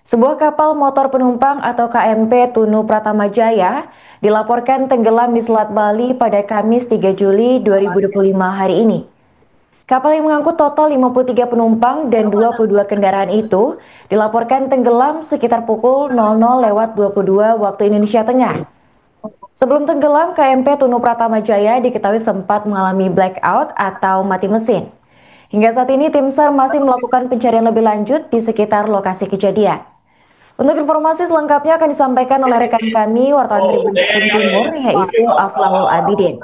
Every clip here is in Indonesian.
Sebuah kapal motor penumpang atau KMP Tunu Pratama Jaya dilaporkan tenggelam di Selat Bali pada Kamis 3 Juli 2025 hari ini. Kapal yang mengangkut total 53 penumpang dan 22 kendaraan itu dilaporkan tenggelam sekitar pukul 00:22 waktu Indonesia Tengah. Sebelum tenggelam, KMP Tunu Pratama Jaya diketahui sempat mengalami blackout atau mati mesin. Hingga saat ini tim SAR masih melakukan pencarian lebih lanjut di sekitar lokasi kejadian. Untuk informasi selengkapnya akan disampaikan oleh rekan kami, wartawan Tribun Jatim Timur, yaitu Aflahul Abidin.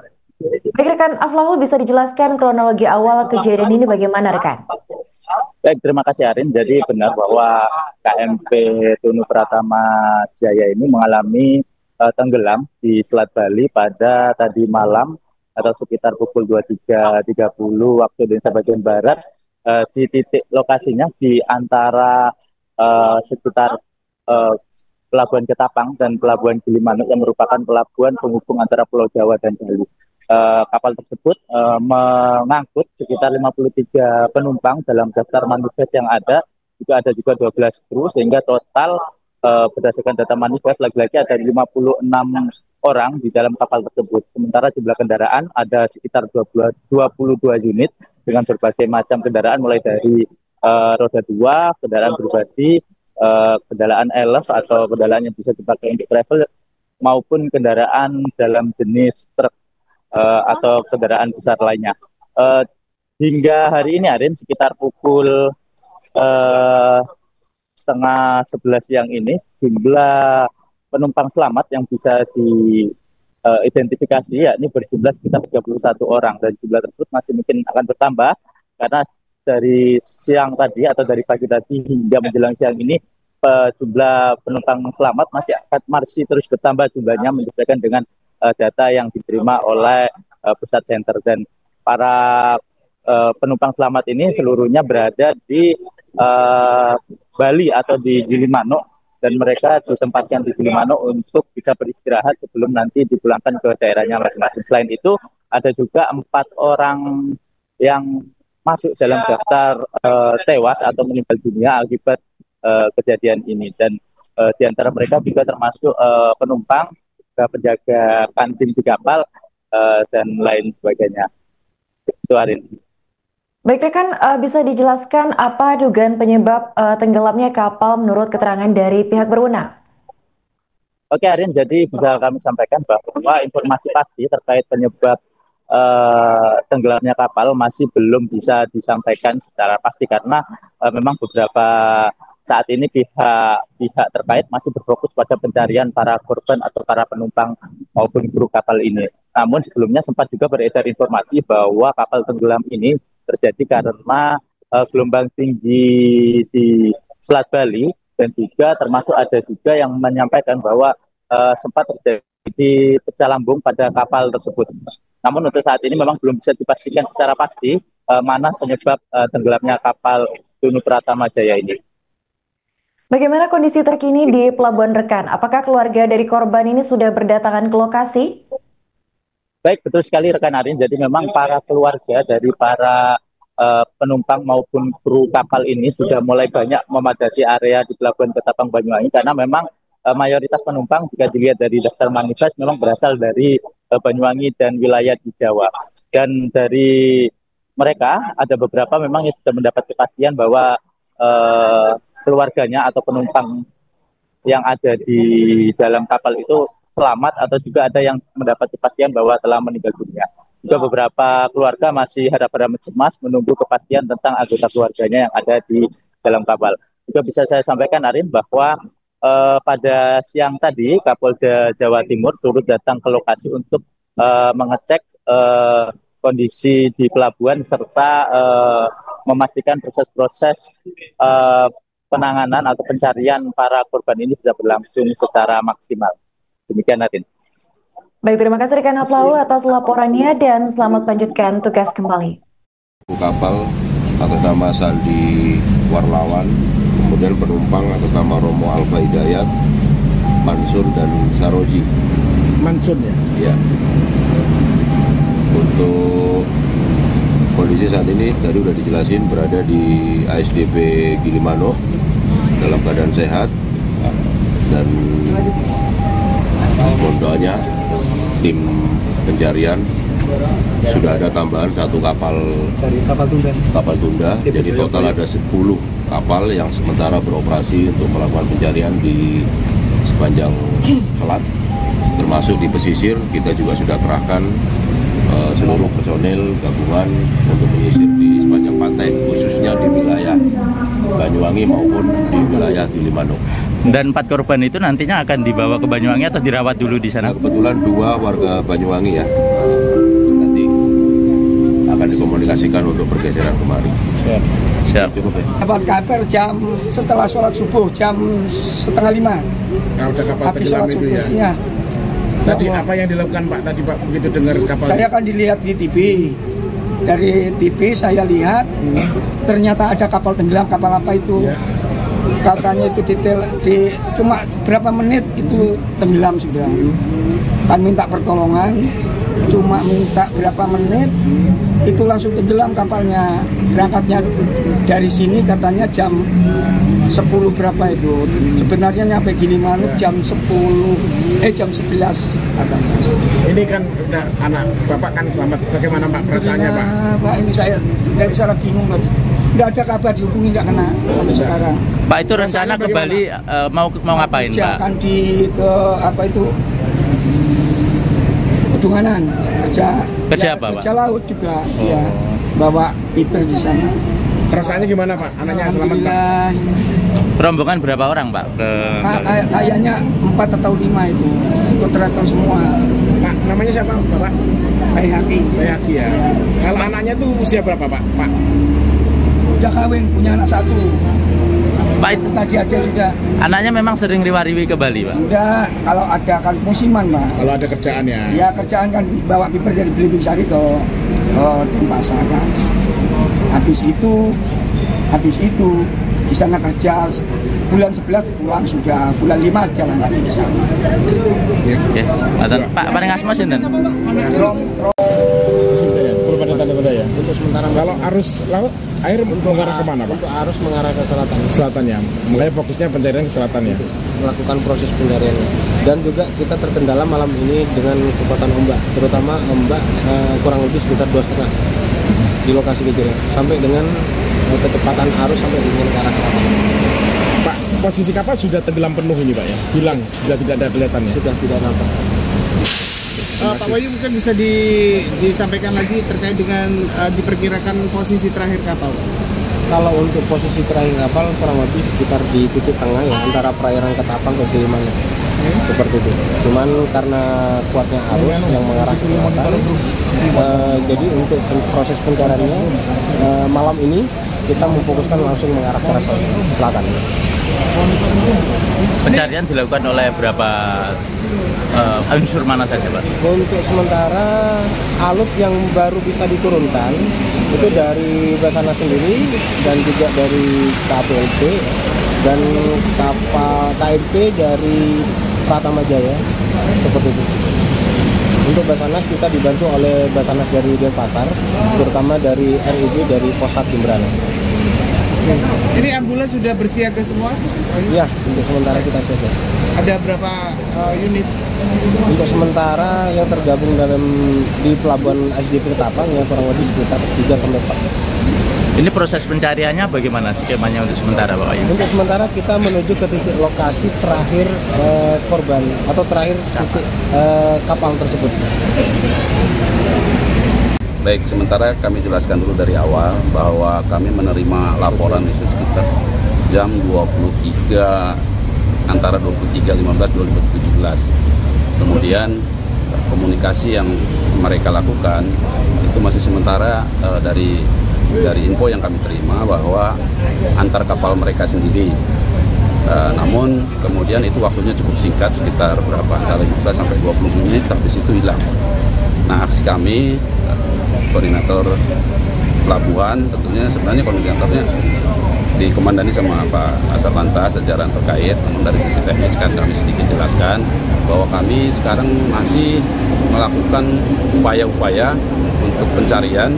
Baik rekan Aflahul, bisa dijelaskan kronologi awal kejadian ini bagaimana rekan? Baik, terima kasih Arin. Jadi benar bahwa KMP Tunu Pratama Jaya ini mengalami tenggelam di Selat Bali pada tadi malam atau sekitar pukul 23.30 waktu Indonesia bagian Barat, di titik lokasinya di antara sekitar Pelabuhan Ketapang dan Pelabuhan Gilimanuk yang merupakan pelabuhan penghubung antara Pulau Jawa dan Bali. Kapal tersebut mengangkut sekitar 53 penumpang dalam daftar manifest yang ada. Juga ada juga 12 kru, sehingga total berdasarkan data manifest lagi-lagi ada 56 orang di dalam kapal tersebut. Sementara jumlah kendaraan ada sekitar 22 unit dengan berbagai macam kendaraan, mulai dari roda 2, kendaraan pribadi, kendaraan elf atau kendaraan yang bisa dipakai untuk travel, maupun kendaraan dalam jenis truk atau kendaraan besar lainnya. Hingga hari ini, Arin, sekitar pukul 10:30 siang ini, jumlah penumpang selamat yang bisa diidentifikasi yakni berjumlah sekitar 31 orang, dan jumlah tersebut masih mungkin akan bertambah karena dari siang tadi atau dari pagi tadi hingga menjelang siang ini jumlah penumpang selamat masih terus bertambah jumlahnya, menyesuaikan dengan data yang diterima oleh pusat center. Dan para penumpang selamat ini seluruhnya berada di Bali atau di Gilimanuk, dan mereka ditempatkan di Gilimanuk untuk bisa beristirahat sebelum nanti dipulangkan ke daerahnya masing-masing. Selain itu, ada juga 4 orang yang masuk dalam daftar tewas atau meninggal dunia akibat kejadian ini, dan di antara mereka juga termasuk penumpang, penjaga kantin di kapal, dan lain sebagainya. Itu, Arin. Baik rekan, bisa dijelaskan apa dugaan penyebab tenggelamnya kapal menurut keterangan dari pihak berwenang? Oke, Arin, jadi bisa kami sampaikan bahwa informasi pasti terkait penyebab tenggelamnya kapal masih belum bisa disampaikan secara pasti, karena memang beberapa saat ini pihak terkait masih berfokus pada pencarian para korban atau para penumpang maupun kru kapal ini. Namun sebelumnya sempat juga beredar informasi bahwa kapal tenggelam ini terjadi karena gelombang tinggi di Selat Bali, dan juga termasuk ada juga yang menyampaikan bahwa sempat terjadi pecah lambung pada kapal tersebut. Namun untuk saat ini memang belum bisa dipastikan secara pasti mana penyebab tenggelamnya kapal Tunu Pratama Jaya ini. Bagaimana kondisi terkini di pelabuhan rekan? Apakah keluarga dari korban ini sudah berdatangan ke lokasi? Baik, betul sekali rekan Arin. Jadi memang para keluarga dari para penumpang maupun kru kapal ini sudah mulai banyak memadati area di Pelabuhan Ketapang Banyuwangi, karena memang mayoritas penumpang jika dilihat dari daftar manifest memang berasal dari Banyuwangi dan wilayah di Jawa. Dan dari mereka ada beberapa memang yang sudah mendapat kepastian bahwa keluarganya atau penumpang yang ada di dalam kapal itu selamat, atau juga ada yang mendapat kepastian bahwa telah meninggal dunia. Juga beberapa keluarga masih harap-harap cemas menunggu kepastian tentang anggota keluarganya yang ada di dalam kapal. Juga bisa saya sampaikan, Arin, bahwa pada siang tadi Kapolda Jawa Timur turut datang ke lokasi untuk mengecek kondisi di pelabuhan, serta memastikan proses-proses penanganan atau pencarian para korban ini bisa berlangsung secara maksimal. Demikian, Natin. Baik, terima kasih rekan Aflahul atas laporannya dan selamat lanjutkan tugas kembali. Kapal atas nama Sandi Warlawan, kemudian penumpang atas nama Romo Alfa Hidayat, Mansur dan Saroji. Mansur ya? Ya. Untuk kondisi saat ini tadi sudah dijelasin, berada di ASDP Gilimanuk dalam keadaan sehat, dan mohon doanya tim pencarian sudah ada tambahan 1 kapal tunda, jadi total ada 10 kapal yang sementara beroperasi untuk melakukan pencarian di sepanjang selat, termasuk di pesisir. Kita juga sudah kerahkan seluruh personil gabungan untuk menyisir di sepanjang pantai, khususnya di wilayah Banyuwangi maupun di wilayah Gilimanuk. Dan 4 korban itu nantinya akan dibawa ke Banyuwangi atau dirawat dulu di sana? Nah, kebetulan 2 warga Banyuwangi ya, nanti akan dikomunikasikan untuk pergeseran kemari. Siap. Cukup ya? Dapat kabar jam setelah sholat subuh, jam 4:30. Nah, udah kapal Habis tenggelam sholat itu subuh, ya. iya. Tadi apa yang dilakukan Pak tadi Pak begitu dengar kapal? Saya kan dilihat di TV. Dari TV saya lihat ternyata ada kapal tenggelam, kapal apa itu? Ya. Katanya itu detail cuma berapa menit itu tenggelam sudah. Kan minta pertolongan, cuma minta berapa menit itu langsung tenggelam kapalnya. Berangkatnya dari sini katanya jam 10 berapa itu. Sebenarnya nyampe Gilimanuk jam 11 katanya. Ini kan udah anak Bapak kan selamat. Bagaimana Pak perasaannya Pak? Pak, ini saya dari sana bingung Pak. Nggak ada kabar dihubungi, nggak kena sampai sekarang. Pak, itu rencana ke Bali mau ngapain Pak? Akan ke apa itu? Pedunganan, kerja apa Pak? Kerja laut juga, ya. Bawa piper di sana. Perasaannya gimana Pak? Anaknya selamat Pak? Alhamdulillah. Rombongan berapa orang Pak? Kayaknya 4 atau 5 itu ikut travel semua. Pak, namanya siapa Bapak? Bayhaki. Bayaki ya. Kalau anaknya tuh usia berapa Pak? Pak? Udah kawin, punya anak 1. Pak, itu Tadi ada sudah. anaknya memang sering riwa-riwi ke Bali Pak? Udah, kalau ada kan musiman Pak. Kalau ada kerjaan ya. Ya kerjaan kan bawa piper dari Belimbing Sari ke Denpasar kan. Habis itu di sana kerja bulan 11 pulang sudah, bulan 5 jalan lagi ke sana. Oke. Pak paling asma sinten? Ya. Untuk sementara Kalau arus laut air mengarah kemana Pak? untuk arus mengarah ke selatan, Selatan ya. Makanya fokusnya pencarian ke selatan ya. melakukan proses pencarian. Dan juga kita terkendala malam ini dengan kekuatan ombak, terutama ombak kurang lebih sekitar 2,5 di lokasi kejadian, sampai dengan kecepatan arus sampai dengan ke arah selatan. Pak, posisi kapal sudah tenggelam penuh ini Pak ya? Hilang, sudah tidak ada kelihatannya. Sudah tidak nampak. Pak Wahyu mungkin bisa disampaikan lagi terkait dengan diperkirakan posisi terakhir kapal. Kalau untuk posisi terakhir kapal kurang lebih sekitar di titik tengah ya, antara perairan Ketapang ke Gilimanuk. Seperti itu. Cuman karena kuatnya arus yang mengarah ke selatan, jadi untuk proses pencariannya malam ini kita memfokuskan langsung mengarah ke arah selatan. Pencarian dilakukan oleh berapa unsur mana saja Pak? Untuk sementara alut yang baru bisa diturunkan itu dari Basarnas sendiri dan juga dari KPLP dan kapal KMP dari Pratama Jaya, seperti itu. Untuk Basarnas kita dibantu oleh Basarnas dari Denpasar, terutama dari RIB dari Posat Jembrana. Ini ambulans sudah bersiaga semua? Ya, untuk sementara kita siap. Ada berapa unit? Untuk sementara yang tergabung di pelabuhan ASDP Ketapang ya kurang lebih sekitar 3-4. Ini proses pencariannya bagaimana skemanya untuk sementara Pak Wahyu? Untuk sementara kita menuju ke titik lokasi terakhir korban atau terakhir titik kapal tersebut. Baik, sementara kami jelaskan dulu dari awal bahwa kami menerima laporan itu sekitar jam 23 antara 23.15-2017. Kemudian komunikasi yang mereka lakukan itu masih sementara dari info yang kami terima bahwa antar kapal mereka sendiri. Namun kemudian itu waktunya cukup singkat, sekitar berapa antara 15 sampai 20 menit, habis itu hilang. Nah, aksi kami koordinator pelabuhan tentunya sebenarnya koordinatornya dikomandani sama Pak Kasat Lantas jajaran terkait, namun dari sisi teknis kan kami sedikit jelaskan bahwa kami sekarang masih melakukan upaya-upaya untuk pencarian,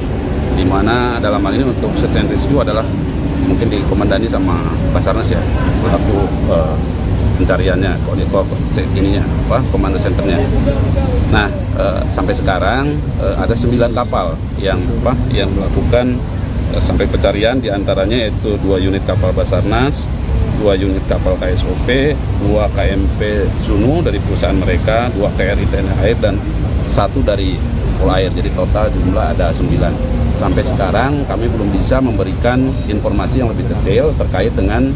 di mana dalam hal ini untuk search and rescue adalah mungkin dikomandani sama Basarnas ya, pelaku pencariannya, komando senternya. Nah, sampai sekarang ada 9 kapal yang melakukan sampai pencarian, diantaranya yaitu 2 unit kapal Basarnas, 2 unit kapal KSOP, 2 KMP Zunu dari perusahaan mereka, 2 KRI TNI Air, dan 1 dari Polair. Jadi total jumlah ada 9. Sampai sekarang kami belum bisa memberikan informasi yang lebih detail terkait dengan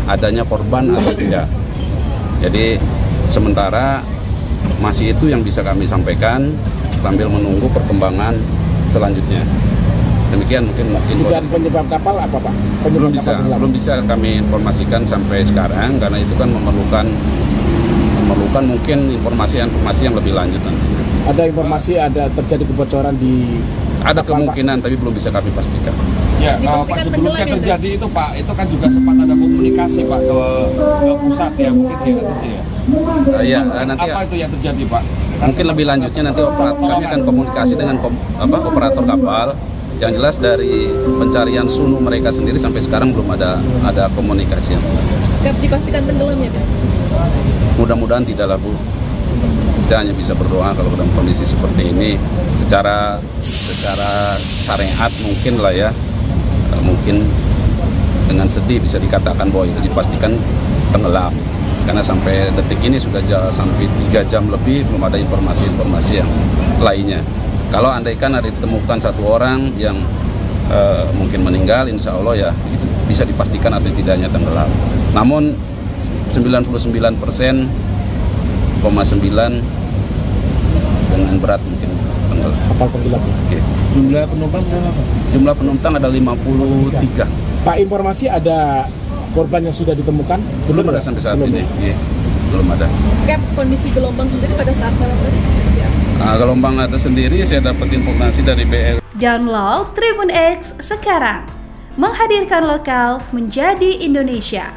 adanya korban atau tidak. Jadi sementara masih itu yang bisa kami sampaikan sambil menunggu perkembangan selanjutnya. Demikian mungkin. Dan penyebab kapal apa Pak? Belum bisa kami informasikan sampai sekarang karena itu kan memerlukan mungkin informasi yang lebih lanjut nanti. Ada informasi ada terjadi kebocoran di ada kemungkinan, tapi belum bisa kami pastikan. Ya, Pak, sebelumnya terjadi itu Pak, itu kan juga sempat ada komunikasi Pak ke pusat ya, mungkin ya nanti sih ya. Iya, nanti apa itu yang terjadi Pak? Mungkin lebih lanjutnya nanti kami akan komunikasi dengan operator kapal. Yang jelas dari pencarian Zunu mereka sendiri sampai sekarang belum ada komunikasi. Dipastikan tenggelam ya Pak? Mudah-mudahan tidaklah Bu. Kita hanya bisa berdoa kalau dalam kondisi seperti ini secara syariat mungkin lah ya, mungkin dengan sedih bisa dikatakan bahwa itu dipastikan tenggelam karena sampai detik ini sudah sampai 3 jam lebih belum ada informasi yang lainnya. Kalau andaikan ada ditemukan 1 orang yang mungkin meninggal, insya Allah ya itu bisa dipastikan atau tidaknya tenggelam. Namun 99,9% dengan berat mungkin tenggelam. Kapal tenggelam. Oke. Jumlah penumpang berapa? Jumlah penumpang ada 53. Pak, informasi ada korban yang sudah ditemukan? Belum ada sampai saat ini. Iya, belum ada. Cap, kondisi gelombang sendiri pada saat malam tadi? Gelombang atas sendiri saya dapat informasi dari BL. Download Tribun X sekarang, menghadirkan lokal menjadi Indonesia.